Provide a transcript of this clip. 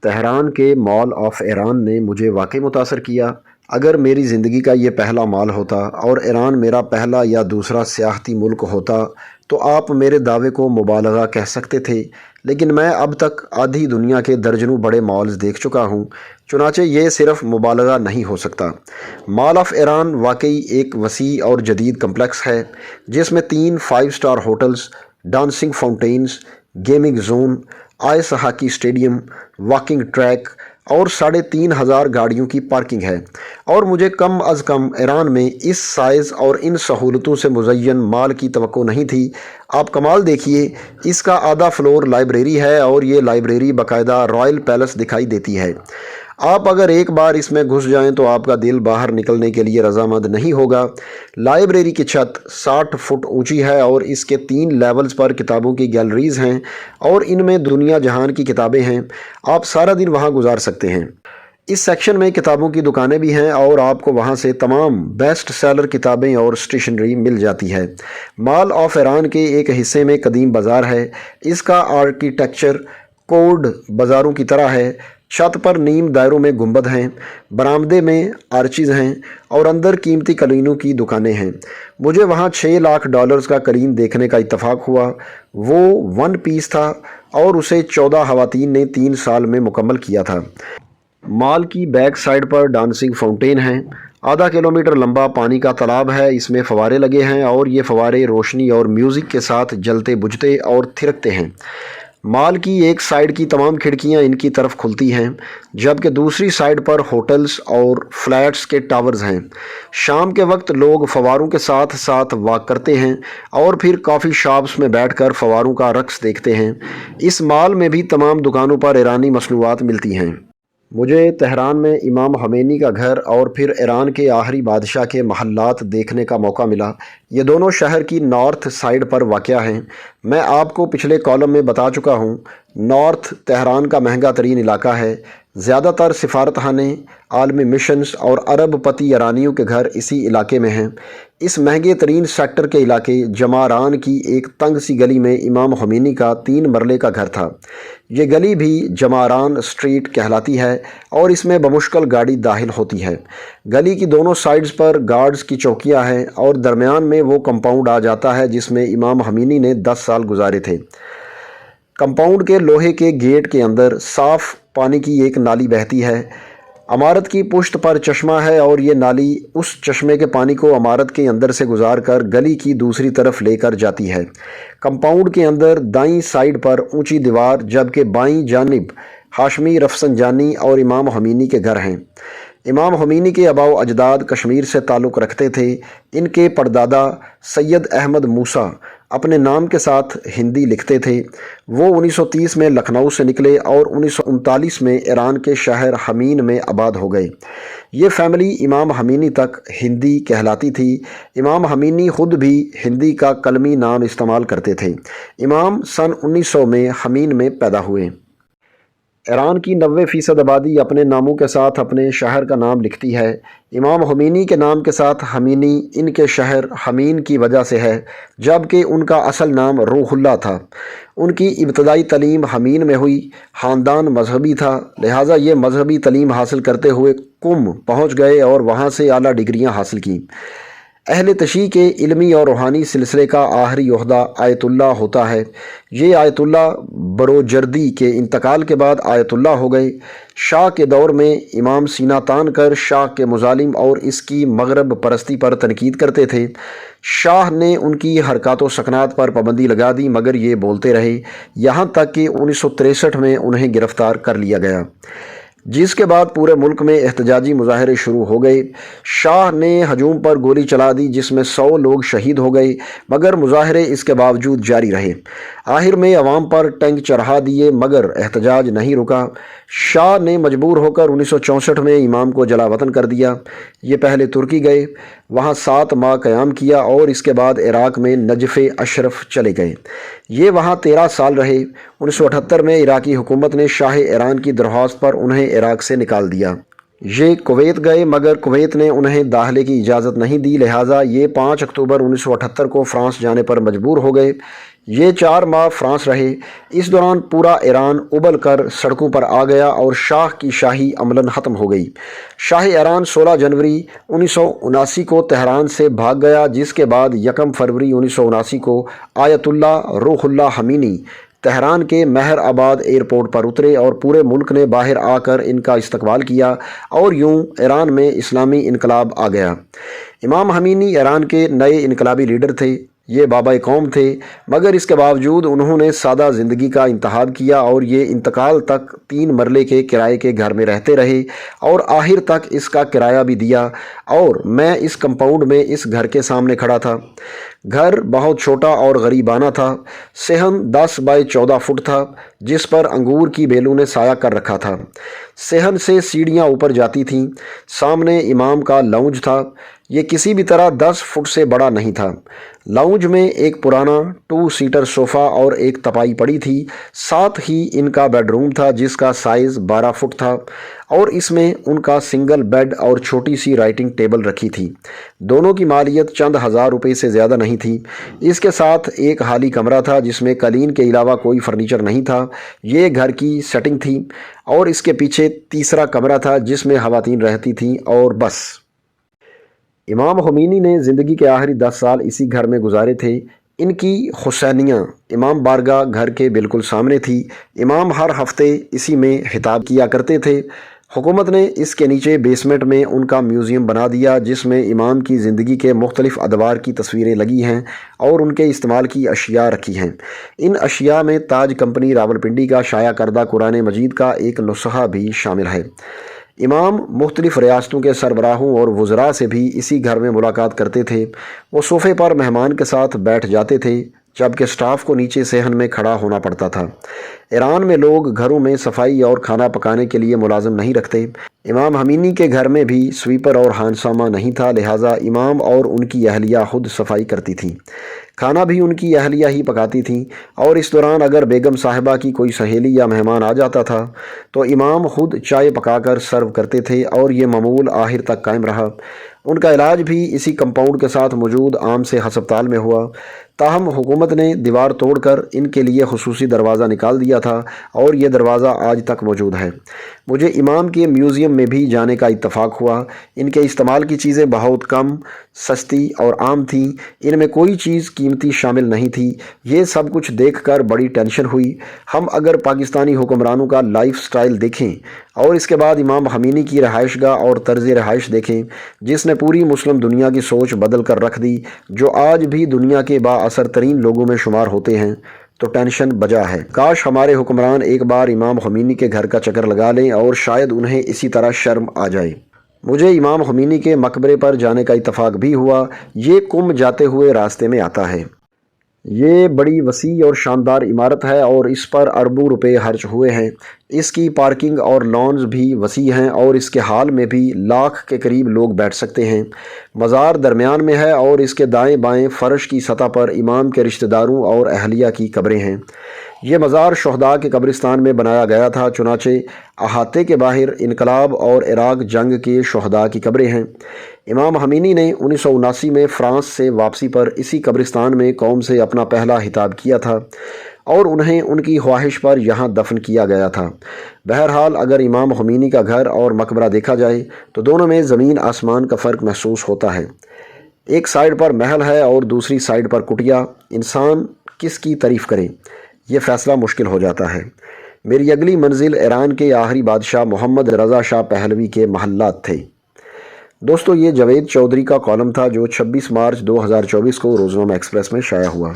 Tehran کے mall of Iran نے مجھے واقعی متاثر کیا۔ اگر میری زندگی کا یہ پہلا مال ہوتا اور ایران میرا پہلا یا دوسرا سیاحتی ملک ہوتا تو آپ میرے دعوے کو مبالغہ کہہ سکتے تھے، لیکن میں اب تک آدھی دنیا کے درجنوں بڑے مالز دیکھ چکا ہوں، چنانچہ یہ صرف مبالغہ نہیں ہو سکتا۔ مال آف ایران واقعی ایک وسیع اور جدید کمپلیکس ہے جس میں 3 5 star hotels, dancing fountains, gaming zone, ice hockey stadium, walking track اور 3500 گاڑیوں کی پارکنگ ہے، اور مجھے کم از کم ایران میں اس سائز اور ان سہولتوں سے مزین مال کی توقع نہیں تھی۔ آپ کمال دیکھیے، اس کا آدھا فلور لائبریری ہے اور یہ لائبریری باقاعدہ رائل پیلس دکھائی دیتی ہے۔ آپ اگر ایک بار اس میں گھس جائیں تو آپ کا دل باہر نکلنے کے لیے رضامند نہیں ہوگا۔ لائبریری کی چھت 60 فٹ اونچی ہے اور اس کے 3 لیولز پر کتابوں کی گیلریز ہیں اور ان میں دنیا جہان کی کتابیں ہیں۔ آپ سارا دن وہاں گزار سکتے ہیں۔ اس سیکشن میں کتابوں کی دکانیں بھی ہیں اور آپ کو وہاں سے تمام بیسٹ سیلر کتابیں اور اسٹیشنری مل جاتی ہے۔ مال آف ایران کے ایک حصے میں قدیم بازار ہے۔ اس کا آرکیٹیکچر کوڈ بازاروں کی طرح ہے۔ چھت پر نیم دائروں میں گنبد ہیں، برآمدے میں آرچز ہیں اور اندر قیمتی قالینوں کی دکانیں ہیں۔ مجھے وہاں $6 لاکھ کا قالین دیکھنے کا اتفاق ہوا۔ وہ 1 پیس تھا اور اسے 14 خواتین نے 3 سال میں مکمل کیا تھا۔ مال کی بیک سائڈ پر ڈانسنگ فاؤنٹین ہے۔ آدھا کلومیٹر لمبا پانی کا تالاب ہے، اس میں فوارے لگے ہیں اور یہ فوارے روشنی اور میوزک کے ساتھ جلتے بجھتے اور تھرکتے ہیں۔ مال کی ایک سائیڈ کی تمام کھڑکیاں ان کی طرف کھلتی ہیں، جبکہ دوسری سائیڈ پر ہوٹلز اور فلیٹس کے ٹاورز ہیں۔ شام کے وقت لوگ فواروں کے ساتھ ساتھ واک کرتے ہیں اور پھر کافی شاپس میں بیٹھ کر فواروں کا رقص دیکھتے ہیں۔ اس مال میں بھی تمام دکانوں پر ایرانی مصنوعات ملتی ہیں۔ مجھے تہران میں امام خمینی کا گھر اور پھر ایران کے آخری بادشاہ کے محلات دیکھنے کا موقع ملا۔ یہ دونوں شہر کی نارتھ سائیڈ پر واقع ہیں۔ میں آپ کو پچھلے کالم میں بتا چکا ہوں، نارتھ تہران کا مہنگا ترین علاقہ ہے۔ زیادہ تر سفارتخانے، عالمی مشنز اور ارب پتی ایرانیوں کے گھر اسی علاقے میں ہیں۔ اس مہنگے ترین سیکٹر کے علاقے جماران کی ایک تنگ سی گلی میں امام خمینی کا 3 مرلے کا گھر تھا۔ یہ گلی بھی جماران اسٹریٹ کہلاتی ہے اور اس میں بمشکل گاڑی داخل ہوتی ہے۔ گلی کی دونوں سائیڈز پر گارڈز کی چوکیاں ہیں اور درمیان میں وہ کمپاؤنڈ آ جاتا ہے جس میں امام خمینی نے 10 سال گزارے تھے۔ کمپاؤنڈ کے لوہے کے گیٹ کے اندر صاف پانی کی ایک نالی بہتی ہے۔ عمارت کی پشت پر چشمہ ہے اور یہ نالی اس چشمے کے پانی کو عمارت کے اندر سے گزار کر گلی کی دوسری طرف لے کر جاتی ہے۔ کمپاؤنڈ کے اندر دائیں سائیڈ پر اونچی دیوار، جبکہ بائیں جانب ہاشمی رفسنجانی اور امام خمینی کے گھر ہیں۔ امام خمینی کے آباء و اجداد کشمیر سے تعلق رکھتے تھے۔ ان کے پردادا سید احمد موسیٰ اپنے نام کے ساتھ ہندی لکھتے تھے۔ وہ 1930 میں لکھنؤ سے نکلے اور 1939 میں ایران کے شہر حمین میں آباد ہو گئے۔ یہ فیملی امام خمینی تک ہندی کہلاتی تھی۔ امام خمینی خود بھی ہندی کا کلمی نام استعمال کرتے تھے۔ امام سن 1900 میں حمین میں پیدا ہوئے۔ ایران کی 90% آبادی اپنے ناموں کے ساتھ اپنے شہر کا نام لکھتی ہے۔ امام خمینی کے نام کے ساتھ خمینی ان کے شہر حمین کی وجہ سے ہے، جبکہ ان کا اصل نام روح اللہ تھا۔ ان کی ابتدائی تعلیم حمین میں ہوئی۔ خاندان مذہبی تھا، لہٰذا یہ مذہبی تعلیم حاصل کرتے ہوئے قم پہنچ گئے اور وہاں سے اعلیٰ ڈگریاں حاصل کیں۔ اہل تشیع کے علمی اور روحانی سلسلے کا آخری عہدہ آیت اللہ ہوتا ہے۔ یہ آیت اللہ بروجردی کے انتقال کے بعد آیت اللہ ہو گئے۔ شاہ کے دور میں امام سینہ تان کر شاہ کے مظالم اور اس کی مغرب پرستی پر تنقید کرتے تھے۔ شاہ نے ان کی حرکات و سکنات پر پابندی لگا دی، مگر یہ بولتے رہے، یہاں تک کہ 1963 میں انہیں گرفتار کر لیا گیا، جس کے بعد پورے ملک میں احتجاجی مظاہرے شروع ہو گئے۔ شاہ نے ہجوم پر گولی چلا دی جس میں 100 لوگ شہید ہو گئے، مگر مظاہرے اس کے باوجود جاری رہے۔ آخر میں عوام پر ٹینک چڑھا دیے مگر احتجاج نہیں رکا۔ شاہ نے مجبور ہو کر 1964 میں امام کو جلا وطن کر دیا۔ یہ پہلے ترکی گئے، وہاں 7 ماہ قیام کیا اور اس کے بعد عراق میں نجف اشرف چلے گئے۔ یہ وہاں 13 سال رہے۔ 1978 میں عراقی حکومت نے شاہ ایران کی درخواست پر انہیں عراق سے نکال دیا۔ یہ کویت گئے مگر کویت نے انہیں داخلے کی اجازت نہیں دی، لہٰذا یہ 5 اکتوبر 1978 کو فرانس جانے پر مجبور ہو گئے۔ یہ 4 ماہ فرانس رہے۔ اس دوران پورا ایران ابل کر سڑکوں پر آ گیا اور شاہ کی شاہی عملاً ختم ہو گئی۔ شاہ ایران 16 جنوری 1979 کو تہران سے بھاگ گیا، جس کے بعد 1 فروری 1979 کو آیت اللہ روح اللہ خمینی تہران کے مہر آباد ایئرپورٹ پر اترے اور پورے ملک نے باہر آ کر ان کا استقبال کیا اور یوں ایران میں اسلامی انقلاب آ گیا۔ امام خمینی ایران کے نئے انقلابی لیڈر تھے، یہ بابا قوم تھے، مگر اس کے باوجود انہوں نے سادہ زندگی کا انتخاب کیا اور یہ انتقال تک 3 مرلے کے کرائے کے گھر میں رہتے رہے اور آخر تک اس کا کرایہ بھی دیا، اور میں اس کمپاؤنڈ میں اس گھر کے سامنے کھڑا تھا۔ گھر بہت چھوٹا اور غریبانہ تھا، صحن 10 بائی 14 فٹ تھا جس پر انگور کی بیلوں نے سایہ کر رکھا تھا۔ صحن سے سیڑھیاں اوپر جاتی تھیں، سامنے امام کا لاؤنج تھا، یہ کسی بھی طرح 10 فٹ سے بڑا نہیں تھا۔ لاؤنج میں ایک پرانا 2 سیٹر صوفہ اور ایک تپائی پڑی تھی، ساتھ ہی ان کا بیڈ روم تھا جس کا سائز 12 فٹ تھا اور اس میں ان کا سنگل بیڈ اور چھوٹی سی رائٹنگ ٹیبل رکھی تھی۔ دونوں کی مالیت چند ہزار روپے سے زیادہ نہیں تھی۔ اس کے ساتھ ایک خالی کمرہ تھا جس میں قالین کے علاوہ کوئی فرنیچر نہیں تھا، یہ گھر کی سیٹنگ تھی، اور اس کے پیچھے تیسرا کمرہ تھا جس میں خواتین رہتی تھیں، اور بس۔ امام خمینی نے زندگی کے آخری 10 سال اسی گھر میں گزارے تھے۔ ان کی حسینیہ امام بارگاہ گھر کے بالکل سامنے تھی۔ امام ہر ہفتے اسی میں خطاب کیا کرتے تھے۔ حکومت نے اس کے نیچے بیسمنٹ میں ان کا میوزیم بنا دیا جس میں امام کی زندگی کے مختلف ادوار کی تصویریں لگی ہیں اور ان کے استعمال کی اشیاء رکھی ہیں۔ ان اشیاء میں تاج کمپنی راولپنڈی کا شائع کردہ قرآن مجید کا ایک نسخہ بھی شامل ہے۔ امام مختلف ریاستوں کے سربراہوں اور وزراء سے بھی اسی گھر میں ملاقات کرتے تھے۔ وہ صوفے پر مہمان کے ساتھ بیٹھ جاتے تھے جبکہ سٹاف کو نیچے صحن میں کھڑا ہونا پڑتا تھا۔ ایران میں لوگ گھروں میں صفائی اور کھانا پکانے کے لیے ملازم نہیں رکھتے۔ امام خمینی کے گھر میں بھی سویپر اور خانسامہ نہیں تھا، لہٰذا امام اور ان کی اہلیہ خود صفائی کرتی تھیں۔ کھانا بھی ان کی اہلیہ ہی پکاتی تھیں، اور اس دوران اگر بیگم صاحبہ کی کوئی سہیلی یا مہمان آ جاتا تھا تو امام خود چائے پکا کر سرو کرتے تھے، اور یہ معمول آخر تک قائم رہا۔ ان کا علاج بھی اسی کمپاؤنڈ کے ساتھ موجود عام سے ہسپتال میں ہوا، تاہم حکومت نے دیوار توڑ کر ان کے لیے خصوصی دروازہ نکال دیا تھا اور یہ دروازہ آج تک موجود ہے۔ مجھے امام کے میوزیم میں بھی جانے کا اتفاق ہوا۔ ان کے استعمال کی چیزیں بہت کم، سستی اور عام تھیں، ان میں کوئی چیز قیمتی شامل نہیں تھی۔ یہ سب کچھ دیکھ کر بڑی ٹینشن ہوئی۔ ہم اگر پاکستانی حکمرانوں کا لائف سٹائل دیکھیں اور اس کے بعد امام خمینی کی رہائش گاہ اور طرز رہائش دیکھیں جس نے پوری مسلم دنیا کی سوچ بدل کر رکھ دی، جو آج بھی دنیا کے با اثر ترین لوگوں میں شمار ہوتے ہیں، تو ٹینشن بجا ہے۔ کاش ہمارے حکمران ایک بار امام خمینی کے گھر کا چکر لگا لیں اور شاید انہیں اسی طرح شرم آ جائے۔ مجھے امام خمینی کے مقبرے پر جانے کا اتفاق بھی ہوا۔ یہ قم جاتے ہوئے راستے میں آتا ہے۔ یہ بڑی وسیع اور شاندار عمارت ہے اور اس پر اربوں روپے خرچ ہوئے ہیں۔ اس کی پارکنگ اور لانز بھی وسیع ہیں اور اس کے حال میں بھی 1 لاکھ کے قریب لوگ بیٹھ سکتے ہیں۔ مزار درمیان میں ہے اور اس کے دائیں بائیں فرش کی سطح پر امام کے رشتہ داروں اور اہلیہ کی قبریں ہیں۔ یہ مزار شہداء کے قبرستان میں بنایا گیا تھا، چنانچہ احاطے کے باہر انقلاب اور عراق جنگ کے شہداء کی قبریں ہیں۔ امام خمینی نے 1979 میں فرانس سے واپسی پر اسی قبرستان میں قوم سے اپنا پہلا خطاب کیا تھا اور انہیں ان کی خواہش پر یہاں دفن کیا گیا تھا۔ بہرحال اگر امام خمینی کا گھر اور مقبرہ دیکھا جائے تو دونوں میں زمین آسمان کا فرق محسوس ہوتا ہے۔ ایک سائیڈ پر محل ہے اور دوسری سائیڈ پر کٹیا۔ انسان کس کی تعریف کرے، یہ فیصلہ مشکل ہو جاتا ہے۔ میری اگلی منزل ایران کے آخری بادشاہ محمد رضا شاہ پہلوی کے محلات تھے۔ دوستو، یہ جاوید چودھری کا کالم تھا جو 26 مارچ 2024 کو روزنامہ ایکسپریس میں شائع ہوا۔